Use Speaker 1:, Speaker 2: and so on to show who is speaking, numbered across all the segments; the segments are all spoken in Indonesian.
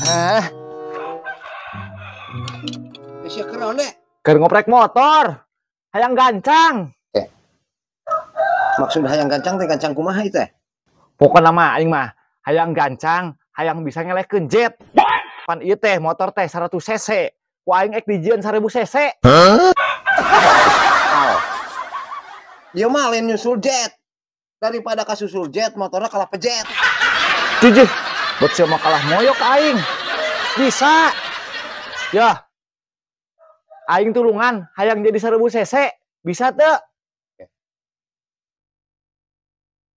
Speaker 1: Ah. Bisa keren deh.
Speaker 2: Keur ngoprek motor. Hayang gancang.
Speaker 1: Maksud hayang gancang teh gancang kumaha ieu teh?
Speaker 2: Pokokna mah aing mah hayang gancang, hayang bisa ngelehkeun jet. Pan ieu teh motor teh 100 cc. Ku aing ek dijieun 1000 cc.
Speaker 1: Ieu mah lain nyusul jet. Daripada kasusul jet, motornya kalah pejet.
Speaker 2: Jujur, buat siapa kalah moyok aing. Bisa. Ya. Aing tulungan hayang jadi 1000 cc. Bisa teu?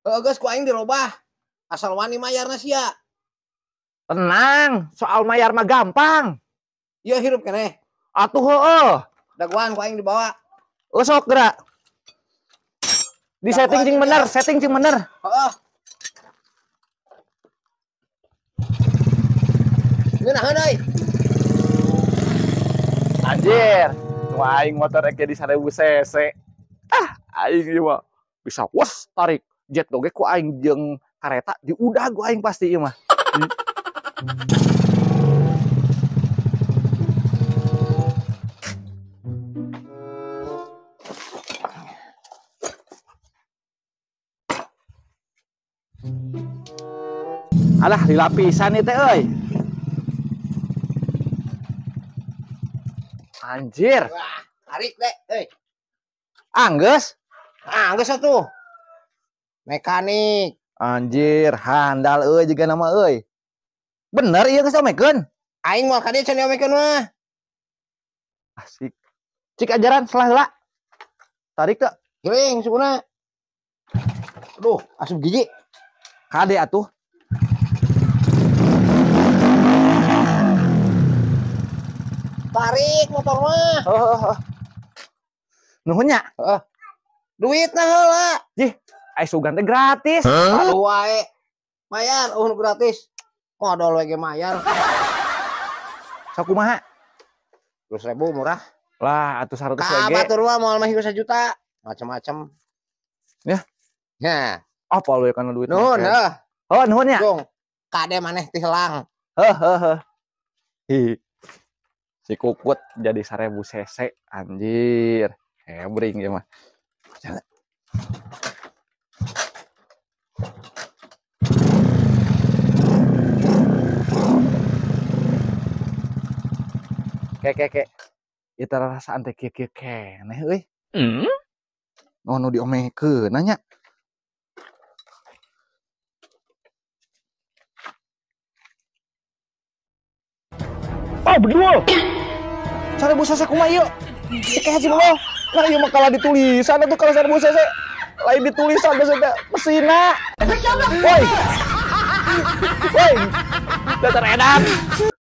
Speaker 1: Geus ku aing dirobah. Asal wani mayarna sia.
Speaker 2: Tenang, soal mayar mah gampang.
Speaker 1: Ieu hirup keneh.
Speaker 2: Atuh heueuh.
Speaker 1: Daguan ku aing dibawa.
Speaker 2: Sok gerak. Di setting cing bener, setting cing bener.
Speaker 1: Heeh. Ngeunaheun euy.
Speaker 2: Anjir, nu aing motor ek jadi 1000 cc. Aing ieu mah bisa wes tarik jet doge ku aing jeung kareta diudag ku aing pasti ieu mah. Alah, dilapisan ieu teh euy. Anjir.
Speaker 1: Wah, tarik deh, euy.
Speaker 2: Anggeus.
Speaker 1: Geus atuh. Mekanik.
Speaker 2: Anjir, handal euy jiga nama euy. Bener ieu geus omekeun.
Speaker 1: Aing moal ka dieu can diomekeun mah.
Speaker 2: Asik. Cik ajaran salah heula. Tarik teu.
Speaker 1: Geuring sukuna. Aduh, asup gigi.
Speaker 2: Kade atuh.
Speaker 1: Tarik motor mah.
Speaker 2: Nuhun nya.
Speaker 1: Duitna heula.
Speaker 2: Jih, aya sugan teh gratis.
Speaker 1: Aduh wae. Mayar, gratis. Modal we ge mayar.
Speaker 2: Sakumaha?
Speaker 1: 100.000 murah.
Speaker 2: Lah, atuh 100
Speaker 1: Ka
Speaker 2: lagi.
Speaker 1: batur mah moal mah 1 juta. Macem-macem.
Speaker 2: Ya.
Speaker 1: Nah,
Speaker 2: Apa lu kana duit?
Speaker 1: nuhun heuh.
Speaker 2: Oh, nuhun ya.
Speaker 1: Gong. Kade maneh teh helang.
Speaker 2: Heuh. Hi. Si Kukut jadi 1000 cc anjir. Hebring ya mah. Kek. Ieu teh rasaan teh kieu-kieu keneh euy. Nu diomekeun nya. Oh, berdua. 1000 cc kumaha ieu? Cek haji mah. Nah, ieu mah kalah ditulisan atuh kalau 1000 cc. Lain ditulisan geus eta mesinna. Woi. Dasar edan.